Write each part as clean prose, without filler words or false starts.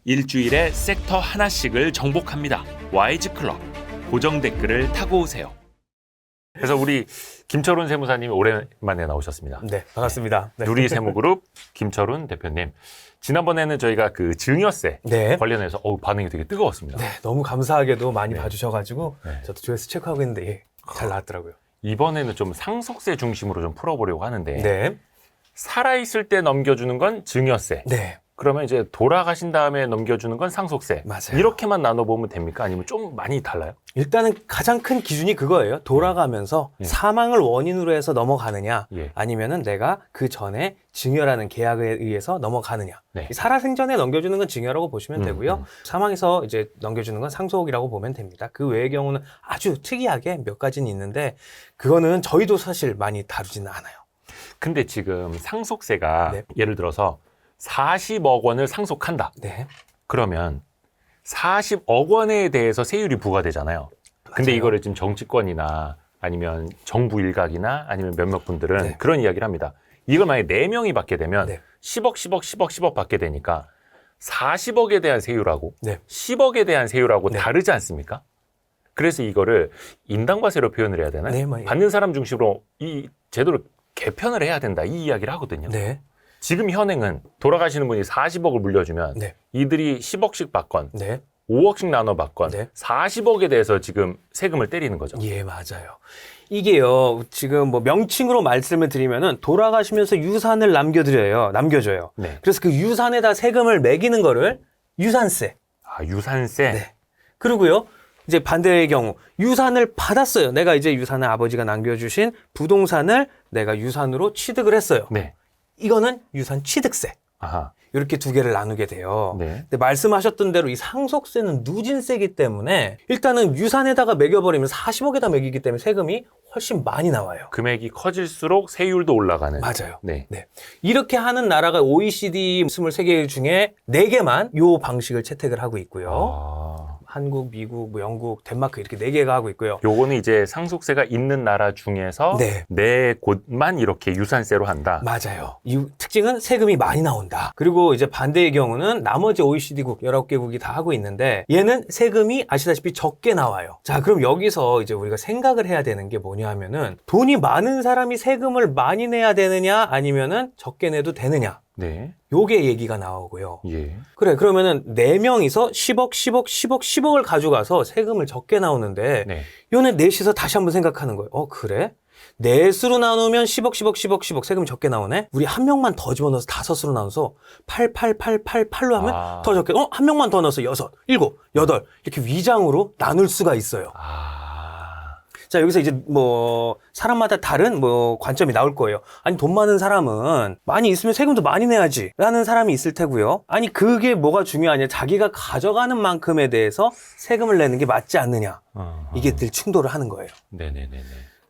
일주일에 섹터 하나씩을 정복합니다. YG클럽 고정 댓글을 타고 오세요. 그래서 우리 김철훈 세무사님이 오랜만에 나오셨습니다. 네, 반갑습니다. 네. 누리세무그룹 김철훈 대표님. 지난번에는 저희가 그 증여세 네. 관련해서 반응이 되게 뜨거웠습니다. 네, 너무 감사하게도 많이 네. 봐주셔가지고 네. 저도 조회수 체크하고 있는데 예, 잘 나왔더라고요. 이번에는 좀 상속세 중심으로 좀 풀어보려고 하는데 네, 살아있을 때 넘겨주는 건 증여세. 네, 그러면 이제 돌아가신 다음에 넘겨주는 건 상속세. 맞아요. 이렇게만 나눠보면 됩니까? 아니면 좀 많이 달라요? 일단은 가장 큰 기준이 그거예요. 돌아가면서 예. 사망을 원인으로 해서 넘어가느냐, 예. 아니면은 내가 그 전에 증여라는 계약에 의해서 넘어가느냐. 네. 이 살아생전에 넘겨주는 건 증여라고 보시면 되고요. 음. 사망에서 이제 넘겨주는 건 상속이라고 보면 됩니다. 그 외의 경우는 아주 특이하게 몇 가지는 있는데 그거는 저희도 사실 많이 다루지는 않아요. 근데 지금 상속세가 네. 예를 들어서 40억 원을 상속한다. 네. 그러면 40억 원에 대해서 세율이 부과되잖아요. 근데 맞아요. 이거를 지금 정치권이나 아니면 정부 일각이나 아니면 몇몇 분들은 네. 그런 이야기를 합니다. 이걸 만약에 4명이 받게 되면 네. 10억 받게 되니까 40억에 대한 세율하고 네. 10억에 대한 세율하고 네. 다르지 않습니까? 그래서 이거를 인당과세로 표현을 해야 되나? 네, 뭐, 예. 받는 사람 중심으로 이 제도를 개편을 해야 된다. 이 이야기를 하거든요. 네. 지금 현행은 돌아가시는 분이 40억을 물려주면 네. 이들이 10억씩 받건 네. 5억씩 나눠 받건 네. 40억에 대해서 지금 세금을 때리는 거죠. 예, 맞아요. 이게요, 지금 뭐 명칭으로 말씀을 드리면은 돌아가시면서 유산을 남겨줘요. 네. 그래서 그 유산에다 세금을 매기는 거를 유산세. 아, 유산세. 네. 그리고요, 이제 반대의 경우, 유산을 받았어요. 내가 이제 유산을 아버지가 남겨주신 부동산을 내가 유산으로 취득을 했어요. 네. 이거는 유산 취득세. 아하. 이렇게 두 개를 나누게 돼요. 네. 근데 말씀하셨던 대로 이 상속세는 누진세이기 때문에 일단은 유산에다가 매겨버리면 40억에다 매기기 때문에 세금이 훨씬 많이 나와요. 금액이 커질수록 세율도 올라가는. 맞아요. 네. 네. 이렇게 하는 나라가 OECD 23개 중에 4개만 요 방식을 채택을 하고 있고요. 아. 한국, 미국, 뭐 영국, 덴마크 이렇게 4개가 하고 있고요. 요거는 이제 상속세가 있는 나라 중에서 네. 네 곳만 이렇게 유산세로 한다. 맞아요. 이 특징은 세금이 많이 나온다. 그리고 이제 반대의 경우는 나머지 OECD국 19개국이 다 하고 있는데 얘는 세금이 아시다시피 적게 나와요. 자, 그럼 여기서 이제 우리가 생각을 해야 되는 게 뭐냐 하면은 돈이 많은 사람이 세금을 많이 내야 되느냐 아니면은 적게 내도 되느냐. 네. 요게 얘기가 나오고요. 예. 그래, 그러면은 4명이서 10억을 가져가서 세금을 적게 나오는데 네. 요는 넷이서 다시 한번 생각하는 거예요. 그래? 넷으로 나누면 10억 세금이 적게 나오네? 우리 한 명만 더 집어넣어서 5으로 나눠서 8로 하면 더 적게, 한 명만 더 넣어서 6, 7, 8 이렇게 위장으로 나눌 수가 있어요. 아. 자, 여기서 이제 뭐 사람마다 다른 뭐 관점이 나올 거예요. 아니, 돈 많은 사람은 많이 있으면 세금도 많이 내야지 라는 사람이 있을 테고요. 아니, 그게 뭐가 중요하냐, 자기가 가져가는 만큼에 대해서 세금을 내는 게 맞지 않느냐, 이게 늘 충돌을 하는 거예요. 네네네네.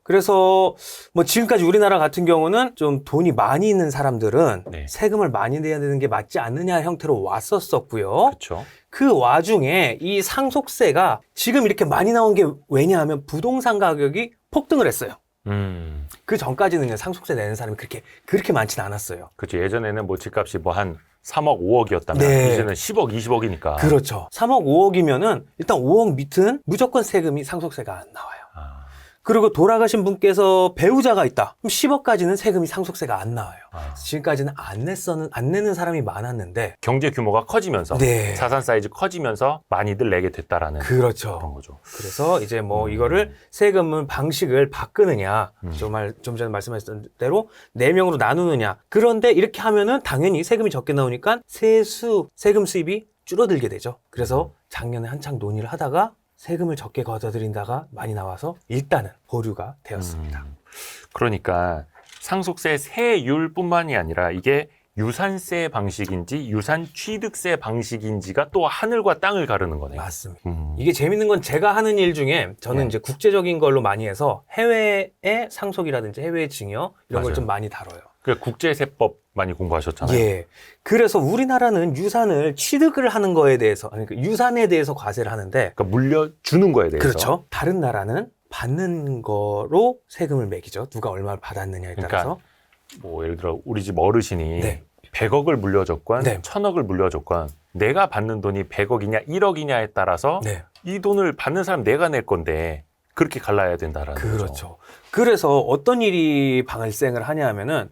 그래서 뭐 지금까지 우리나라 같은 경우는 좀 돈이 많이 있는 사람들은 네. 세금을 많이 내야 되는 게 맞지 않느냐 형태로 왔었었고요. 그렇죠. 그 와중에 이 상속세가 지금 이렇게 많이 나온 게 왜냐하면 부동산 가격이 폭등을 했어요. 그 전까지는 상속세 내는 사람이 그렇게 많지는 않았어요. 그렇죠. 예전에는 뭐 집값이 뭐 한 3억, 5억이었다면 네. 이제는 10억, 20억이니까. 그렇죠. 3억, 5억이면은 일단 5억 밑은 무조건 세금이 상속세가 안 나와요. 아. 그리고 돌아가신 분께서 배우자가 있다. 그럼 10억까지는 세금이 상속세가 안 나와요. 아. 지금까지는 안 내는 사람이 많았는데. 경제 규모가 커지면서 네. 자산 사이즈 커지면서 많이들 내게 됐다라는 그렇죠. 그런 거죠. 그래서 이제 뭐 이거를 세금 방식을 바꾸느냐, 좀 전에 말씀하셨던 대로 4명으로 나누느냐. 그런데 이렇게 하면은 당연히 세금이 적게 나오니까 세금 수입이 줄어들게 되죠. 그래서 작년에 한창 논의를 하다가 세금을 적게 걷어들인다가 많이 나와서 일단은 보류가 되었습니다. 그러니까 상속세 세율뿐만이 아니라 이게 유산세 방식인지 유산 취득세 방식인지가 또 하늘과 땅을 가르는 거네요. 맞습니다. 음. 이게 재밌는 건 제가 하는 일 중에 저는 네. 이제 국제적인 걸로 많이 해서 해외의 상속이라든지 해외의 증여 이런 걸 맞아요. 좀 많이 다뤄요. 그 국제세법 많이 공부하셨잖아요. 예. 그래서 우리나라는 유산을 취득을 하는 거에 대해서, 아니, 유산에 대해서 과세를 하는데. 그러니까 물려주는 거에 대해서. 그렇죠. 다른 나라는 받는 거로 세금을 매기죠. 누가 얼마를 받았느냐에 따라서. 뭐 예를 들어 우리 집 어르신이 네. 100억을 물려줬건 네. 1000억을 물려줬건 내가 받는 돈이 100억이냐 1억이냐에 따라서 네. 이 돈을 받는 사람 내가 낼 건데 그렇게 갈라야 된다라는 거죠. 그렇죠. 그래서 어떤 일이 발생을 하냐 하면은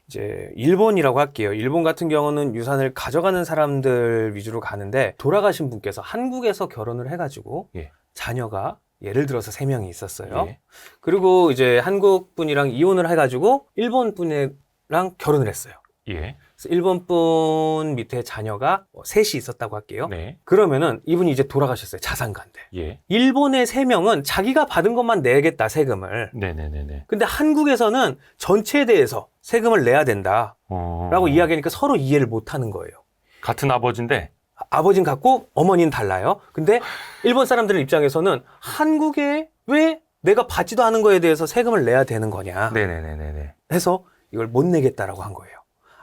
이제 일본이라고 할게요. 일본 같은 경우는 유산을 가져가는 사람들 위주로 가는데 돌아가신 분께서 한국에서 결혼을 해가지고 예. 자녀가 예를 들어서 3명이 있었어요. 예. 그리고 이제 한국 분이랑 이혼을 해가지고 일본 분이랑 결혼을 했어요. 예. 그래서 일본 분 밑에 자녀가 3이 있었다고 할게요. 네. 그러면은 이분이 이제 돌아가셨어요. 자산가인데. 예. 일본의 3명은 자기가 받은 것만 내겠다, 세금을. 네네네네. 근데 한국에서는 전체에 대해서 세금을 내야 된다라고 이야기하니까 서로 이해를 못 하는 거예요. 같은 아버지인데 아버지는 같고 어머니는 달라요. 근데 일본 사람들 입장에서는 한국에 왜 내가 받지도 않은 거에 대해서 세금을 내야 되는 거냐 네네네네. 해서 이걸 못 내겠다라고 한 거예요.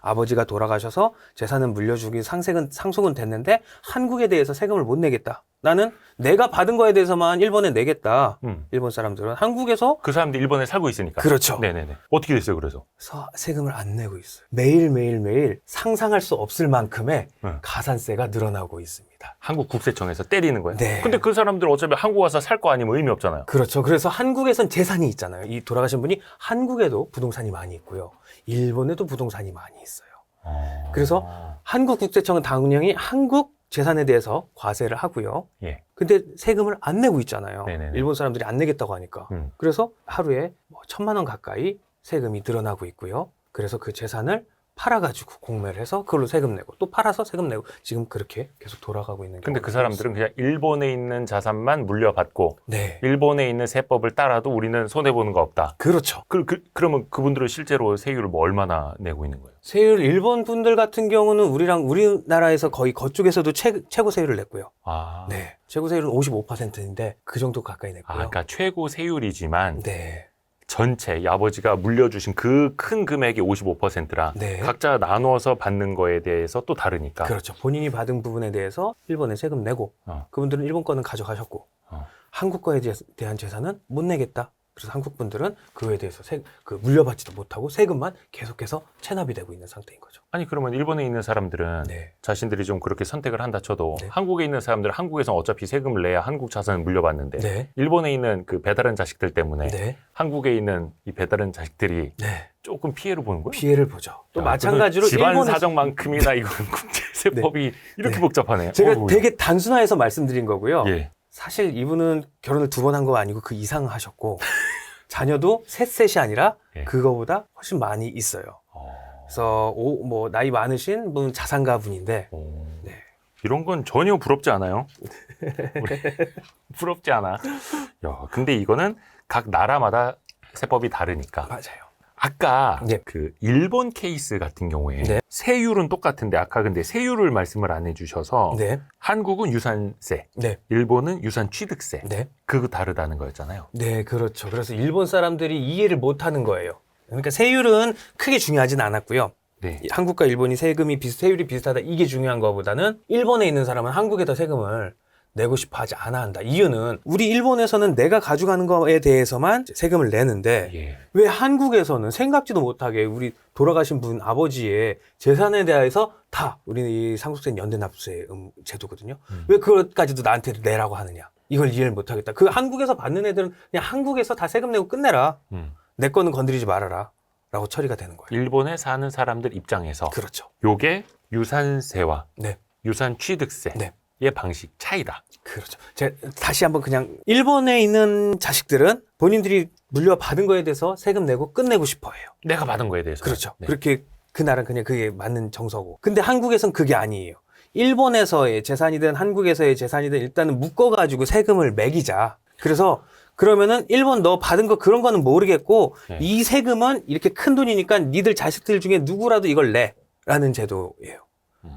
아버지가 돌아가셔서 재산은 물려주기 상속은 됐는데 한국에 대해서 세금을 못 내겠다. 나는 내가 받은 거에 대해서만 일본에 내겠다. 일본 사람들은 한국에서 그 사람들 일본에 살고 있으니까. 그렇죠. 네네네. 어떻게 됐어요, 그래서? 세금을 안 내고 있어요. 매일 상상할 수 없을 만큼의 네. 가산세가 늘어나고 있습니다. 한국 국세청에서 때리는 거예요? 네. 근데 그 사람들 어차피 한국 와서 살 거 아니면 의미 없잖아요. 그렇죠. 그래서 한국에선 재산이 있잖아요. 이 돌아가신 분이 한국에도 부동산이 많이 있고요. 일본에도 부동산이 많이 있어요. 그래서 한국 국세청은 당연히 한국 재산에 대해서 과세를 하고요. 예. 근데 세금을 안 내고 있잖아요. 네네네. 일본 사람들이 안 내겠다고 하니까. 그래서 하루에 1,000만 원 가까이 세금이 늘어나고 있고요. 그래서 그 재산을 팔아가지고 공매를 해서 그걸로 세금 내고 또 팔아서 세금 내고 지금 그렇게 계속 돌아가고 있는 근데 경우가 그 사람들은 그냥 일본에 있는 자산만 물려받고 네. 일본에 있는 세법을 따라도 우리는 손해보는 거 없다. 그렇죠. 그러면 그분들은 실제로 세율을 뭐 얼마나 내고 있는 거예요? 세율 일본 분들 같은 경우는 우리나라에서 거의 그쪽에서도 최고 세율을 냈고요. 아. 네. 최고 세율은 55%인데 그 정도 가까이 냈고요. 그러니까 최고 세율이지만 네. 전체 이 아버지가 물려주신 그 큰 금액이 55%라 네. 각자 나누어서 받는 거에 대해서 또 다르니까. 그렇죠. 본인이 받은 부분에 대해서 일본에 세금 내고 그분들은 일본 거는 가져가셨고 한국 거에 대한 재산은 못 내겠다. 그래서 한국 분들은 그거에 대해서 물려받지도 못하고 세금만 계속해서 체납이 되고 있는 상태인 거죠. 아니 그러면 일본에 있는 사람들은 네. 자신들이 좀 그렇게 선택을 한다 쳐도 네. 한국에 있는 사람들은 한국에서 어차피 세금을 내야 한국 자산을 물려받는데 네. 일본에 있는 그 배다른 자식들 때문에 네. 한국에 있는 이 배다른 자식들이 네. 조금 피해를 보는 거예요? 피해를 보죠. 또 야, 마찬가지로 집안 일본에서 사정만큼이나 이건 국제세법이 이렇게 네. 복잡하네요. 제가 어우, 되게 단순화해서 말씀드린 거고요. 예. 사실 이분은 결혼을 2번 한 거 아니고 그 이상 하셨고 자녀도 셋이 아니라 예. 그거보다 훨씬 많이 있어요. 그래서 나이 많으신 분 자산가 분인데 네. 이런 건 전혀 부럽지 않아요. 부럽지 않아. 야, 근데 이거는 각 나라마다 세법이 다르니까. 맞아요. 아까 네. 그 일본 케이스 같은 경우에 네. 세율은 똑같은데 아까 근데 세율을 말씀을 안 해주셔서 네. 한국은 유산세, 네. 일본은 유산 취득세. 네. 그거 다르다는 거였잖아요. 네, 그렇죠. 그래서 일본 사람들이 이해를 못 하는 거예요. 그러니까 세율은 크게 중요하진 않았고요. 네. 한국과 일본이 세율이 비슷하다 이게 중요한 것보다는 일본에 있는 사람은 한국에다 세금을 내고 싶어 하지 않아 한다. 이유는 우리 일본에서는 내가 가져가는 거에 대해서만 세금을 내는데 예. 왜 한국에서는 생각지도 못하게 우리 돌아가신 분 아버지의 재산에 대해서 다 우리 상속세는 연대납세 제도거든요. 왜 그것까지도 나한테 내라고 하느냐. 이걸 이해를 못하겠다. 그 한국에서 받는 애들은 그냥 한국에서 다 세금 내고 끝내라. 내 거는 건드리지 말아라. 라고 처리가 되는 거예요. 일본에 사는 사람들 입장에서 그렇죠. 요게 유산세와 네. 유산 취득세 네. 의 방식 차이다. 그렇죠. 제가 다시 한번 그냥 일본에 있는 자식들은 본인들이 물려받은 거에 대해서 세금 내고 끝내고 싶어 해요. 내가 받은 거에 대해서. 그렇죠. 네. 그렇게 그날은 그냥 그게 맞는 정서고. 근데 한국에선 그게 아니에요. 일본에서의 재산이든 한국에서의 재산이든 일단은 묶어가지고 세금을 매기자. 그래서 그러면은 일본 너 받은 거 그런 거는 모르겠고 네. 이 세금은 이렇게 큰 돈이니까 니들 자식들 중에 누구라도 이걸 내라는 제도예요.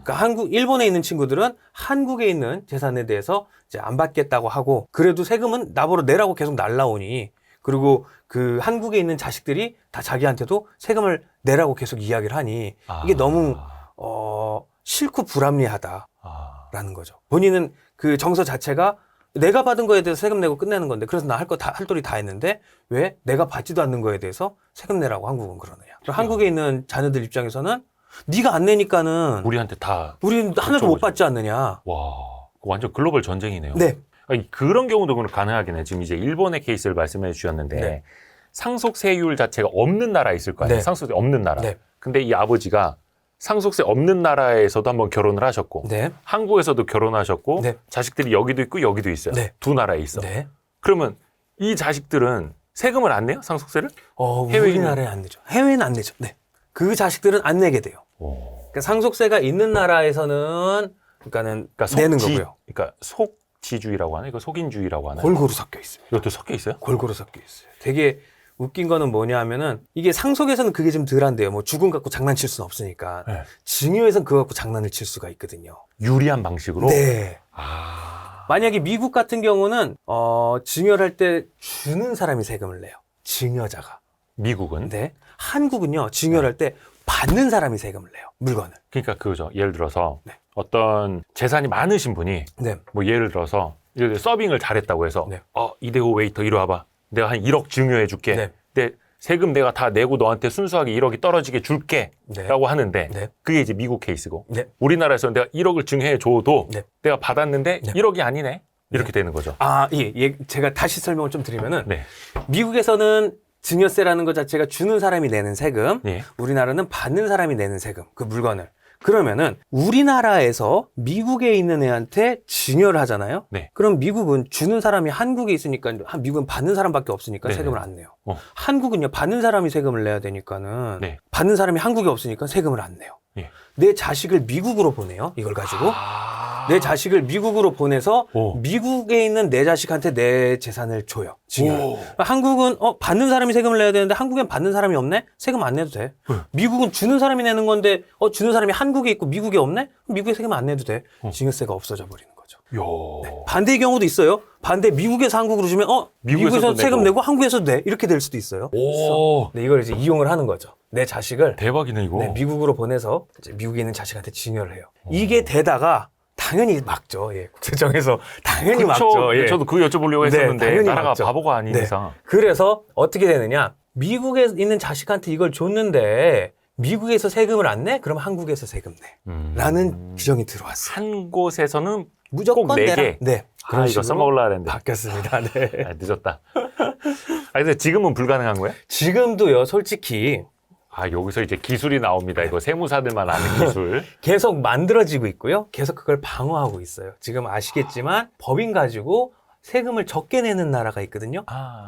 그러니까 일본에 있는 친구들은 한국에 있는 재산에 대해서 이제 안 받겠다고 하고 그래도 세금은 나보러 내라고 계속 날라오니 그리고 그 한국에 있는 자식들이 다 자기한테도 세금을 내라고 계속 이야기를 하니 이게 너무 싫고 불합리하다라는 거죠. 본인은 그 정서 자체가 내가 받은 거에 대해서 세금 내고 끝내는 건데 그래서 나 할 도리 다 했는데 왜 내가 받지도 않는 거에 대해서 세금 내라고 한국은 그러느냐. 한국에 있는 자녀들 입장에서는 네가 안 내니까는 우리한테 다. 우리는 하나도 못 받지 않느냐. 와, 완전 글로벌 전쟁이네요. 네. 아니, 그런 경우도 가능하긴 해. 지금 이제 일본의 케이스를 말씀해 주셨는데 네. 상속세율 자체가 없는 나라에 있을 거 아니에요. 네. 상속세 없는 나라. 네. 근데 이 아버지가 상속세 없는 나라에서도 한번 결혼을 하셨고 네. 한국에서도 결혼하셨고 네. 자식들이 여기도 있고 여기도 있어요. 네. 두 나라에 있어. 네. 그러면 이 자식들은 세금을 안 내요? 상속세를? 해외에 우리나라에 안 내죠. 해외는 안 내죠. 네. 그 자식들은 안 내게 돼요. 그러니까 상속세가 있는 나라에서는 그러니까는 내는 거고요. 그러니까 속지주의라고 하나? 이거 속인주의라고 하나? 골고루 섞여 있습니다. 이것도 섞여 있어요? 골고루 섞여 있어요. 되게 웃긴 거는 뭐냐 하면은 이게 상속에서는 그게 좀 덜한데요. 뭐 죽음 갖고 장난칠 수는 없으니까. 네. 증여에서는 그거 갖고 장난을 칠 수가 있거든요. 유리한 방식으로? 네. 아. 만약에 미국 같은 경우는 증여를 할 때 주는 사람이 세금을 내요. 증여자가. 미국은? 근데 한국은요. 증여를 할 때 받는 사람이 세금을 내요. 물건을. 그러니까 그거죠. 예를 들어서 네. 어떤 재산이 많으신 분이 네. 뭐 예를 들어서 서빙을 잘했다고 해서 네. 이대호 웨이터 이리 와봐. 내가 한 1억 증여해 줄게. 네. 근데 세금 내가 다 내고 너한테 순수하게 1억이 떨어지게 줄게. 네. 라고 하는데 네. 그게 이제 미국 케이스고 네. 우리나라에서는 내가 1억을 증여해 줘도 네. 내가 받았는데 네. 1억이 아니네. 이렇게 되는 거죠. 예. 제가 다시 설명을 좀 드리면은 네. 미국에서는 증여세라는 것 자체가 주는 사람이 내는 세금, 네. 우리나라는 받는 사람이 내는 세금, 그 물건을. 그러면은 우리나라에서 미국에 있는 애한테 증여를 하잖아요. 네. 그럼 미국은 주는 사람이 한국에 있으니까 미국은 받는 사람밖에 없으니까 네네. 세금을 안 내요. 한국은요 받는 사람이 세금을 내야 되니까는 네. 받는 사람이 한국에 없으니까 세금을 안 내요. 예. 내 자식을 미국으로 보내요. 이걸 가지고. 아. 내 자식을 미국으로 보내서 오. 미국에 있는 내 자식한테 내 재산을 줘요. 증여를. 오. 한국은 받는 사람이 세금을 내야 되는데 한국엔 받는 사람이 없네? 세금 안 내도 돼. 미국은 주는 사람이 내는 건데 주는 사람이 한국에 있고 미국에 없네? 그럼 미국에 세금 안 내도 돼. 증여세가 없어져 버리는 거죠. 요. 반대의 경우도 있어요. 반대 미국에서 한국으로 주면 미국에서 미국에서도 세금 내고. 내고 한국에서도 내. 이렇게 될 수도 있어요. 오. 네, 이걸 이제 이용을 하는 거죠. 내 자식을 대박이네 이거. 네, 미국으로 보내서 이제 미국에 있는 자식한테 증여를 해요. 이게 되다가 당연히 막죠. 예. 국세청에서 당연히 그쵸. 막죠. 예. 저도 그거 여쭤보려고 했었는데 당연히 나라가 막죠. 바보가 아닌 네. 이상. 그래서 어떻게 되느냐? 미국에 있는 자식한테 이걸 줬는데 미국에서 세금을 안 내? 그럼 한국에서 세금 내. 라는 규정이 들어왔어요. 한 곳에서는 무조건 꼭 내라. 내게. 네. 그런 이거 식으로 써먹으려고 했는데. 바뀌었습니다. 네. 늦었다. 근데 지금은 불가능한 거예요? 지금도요, 솔직히 여기서 이제 기술이 나옵니다. 이거 세무사들만 아는 기술. 계속 만들어지고 있고요. 계속 그걸 방어하고 있어요. 지금 아시겠지만 법인 가지고 세금을 적게 내는 나라가 있거든요.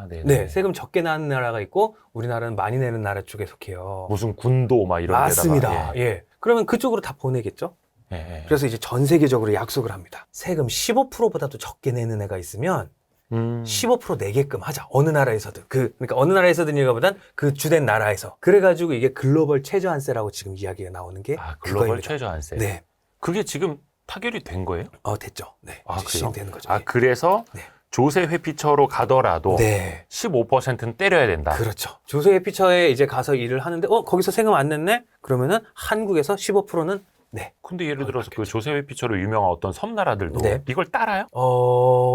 네. 네, 세금 적게 내는 나라가 있고 우리나라는 많이 내는 나라 쪽에 속해요. 무슨 군도 막 이런 맞습니다. 데다가. 예. 그러면 그쪽으로 다 보내겠죠? 예. 그래서 이제 전 세계적으로 약속을 합니다. 세금 15%보다도 적게 내는 애가 있으면 15% 내게끔 하자. 어느 나라에서든. 그러니까 어느 나라에서든 이거보단 그 주된 나라에서. 그래가지고 이게 글로벌 최저한세라고 지금 이야기가 나오는 게 글로벌 그거입니다. 최저한세. 네. 그게 지금 타결이 된 거예요? 됐죠. 네. 그래요? 시행되는 거죠. 예. 그래서 네. 조세 회피처로 가더라도 네. 15%는 때려야 된다. 그렇죠. 조세 피처에 이제 가서 일을 하는데 거기서 세금 안 냈네? 그러면은 한국에서 15%는 네. 근데 예를 들어서 그 조세 회피처로 유명한 어떤 섬나라들도 네. 이걸 따라요?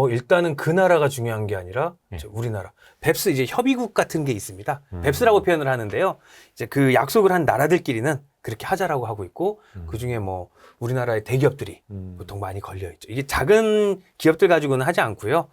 일단은 그 나라가 중요한 게 아니라 이제 우리나라. 뱁스 이제 협의국 같은 게 있습니다. 뱁스라고 표현을 하는데요. 이제 그 약속을 한 나라들끼리는 그렇게 하자라고 하고 있고 그 중에 뭐 우리나라의 대기업들이 보통 많이 걸려 있죠. 이게 작은 기업들 가지고는 하지 않고요.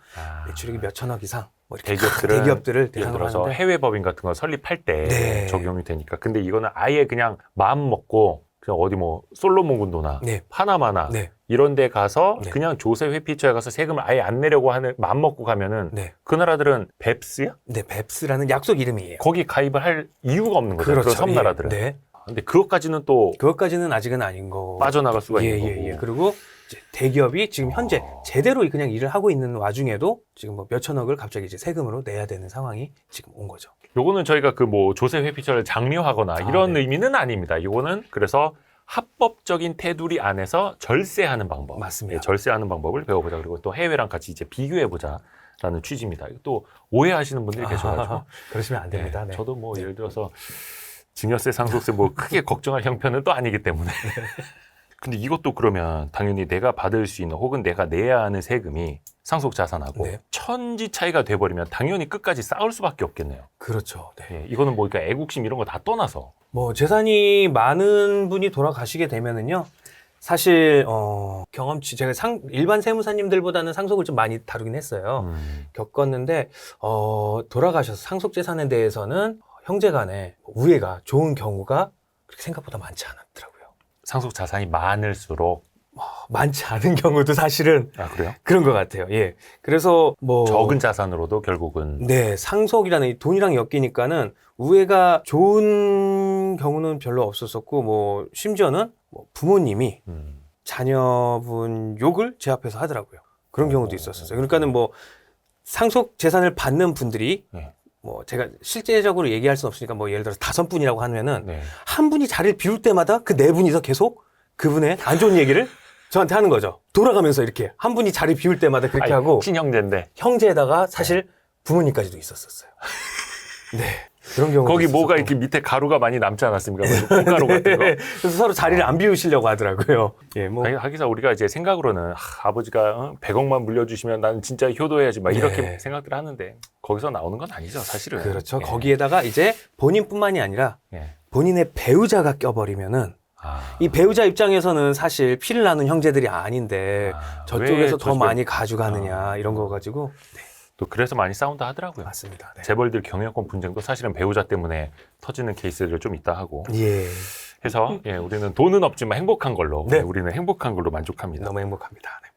매출액이 몇 천억 이상 뭐 이렇게 대기업들을 예를 대상으로 들어서 하는데 해외 법인 같은 거 설립할 때 네. 적용이 되니까. 근데 이거는 아예 그냥 마음 먹고 그냥 어디 뭐 솔로몬 군도나 네. 파나마나 네. 이런 데 가서 네. 그냥 조세 회피처에 가서 세금을 아예 안 내려고 하는 마음 먹고 가면은 네. 그 나라들은 뱁스야? 네, 뱁스라는 약속 이름이에요. 거기 가입을 할 이유가 없는 거죠. 그 섬나라들은. 예. 네. 근데 그것까지는 또 그것까지는 아직은 아닌 거고. 빠져나갈 수가 있는 거고. 예. 그리고 이제 대기업이 지금 현재 제대로 그냥 일을 하고 있는 와중에도 지금 뭐 몇 천억을 갑자기 이제 세금으로 내야 되는 상황이 지금 온 거죠. 요거는 저희가 그 뭐 조세 회피처를 장려하거나 이런 네. 의미는 아닙니다. 이거는 그래서 합법적인 테두리 안에서 절세하는 방법. 맞습니다. 예, 절세하는 방법을 배워보자. 그리고 또 해외랑 같이 이제 비교해보자라는 취지입니다. 또 오해하시는 분들이 계셔가지고. 그러시면 안 됩니다. 네. 저도 뭐 예를 들어서 증여세, 상속세 뭐 크게 걱정할 형편은 또 아니기 때문에. 근데 이것도 그러면 당연히 내가 받을 수 있는 혹은 내가 내야 하는 세금이 상속자산하고 네. 천지 차이가 돼버리면 당연히 끝까지 싸울 수밖에 없겠네요. 그렇죠. 네. 예, 이거는 뭐 그러니까 애국심 이런 거 다 떠나서 뭐 재산이 많은 분이 돌아가시게 되면은요. 사실 경험치 제가 일반 세무사님들보다는 상속을 좀 많이 다루긴 했어요. 겪었는데 돌아가셔서 상속 재산에 대해서는 형제간에 우애가 좋은 경우가 그렇게 생각보다 많지 않았더라고요. 상속 자산이 많을수록 많지 않은 경우도 사실은 그래요? 그런 것 같아요. 예. 그래서 뭐 적은 자산으로도 결국은 네, 상속이라는 이 돈이랑 엮이니까는 우애가 좋은 경우는 별로 없었었고, 뭐 심지어는 뭐 부모님이 자녀분 욕을 제 앞에서 하더라고요. 그런 경우도 있었어요. 그러니까는 뭐 상속 재산을 받는 분들이 네. 뭐 제가 실제적으로 얘기할 수는 없으니까 뭐 예를 들어서 5분이라고 하면은 네. 한 분이 자리를 비울 때마다 그 4분이서 계속 그분의 안 좋은 얘기를 저한테 하는 거죠. 돌아가면서 이렇게 한 분이 자리 비울 때마다 그렇게 하고 친형제인데 형제에다가 사실 부모님까지도 있었었어요. 네. 그런 경우 거기 뭐가 이렇게 밑에 가루가 많이 남지 않았습니까? 콩가루 같은 거. 그래서 서로 자리를 안 비우시려고 하더라고요. 예, 뭐 하기사 우리가 이제 생각으로는 아버지가 100억만 물려주시면 나는 진짜 효도해야지 막 이렇게 네. 생각들 하는데 거기서 나오는 건 아니죠, 사실은. 그렇죠. 예. 거기에다가 이제 본인뿐만이 아니라 예. 본인의 배우자가 껴버리면은 이 배우자 입장에서는 사실 피를 나눈 형제들이 아닌데 저쪽에서 더 많이 가져가느냐 이런 거 가지고 또 그래서 많이 싸운다 하더라고요. 맞습니다. 네. 재벌들 경영권 분쟁도 사실은 배우자 때문에 터지는 케이스들 좀 있다 하고 예, 해서 우리는 돈은 없지만 행복한 걸로 네. 우리는 행복한 걸로 만족합니다. 너무 행복합니다. 네.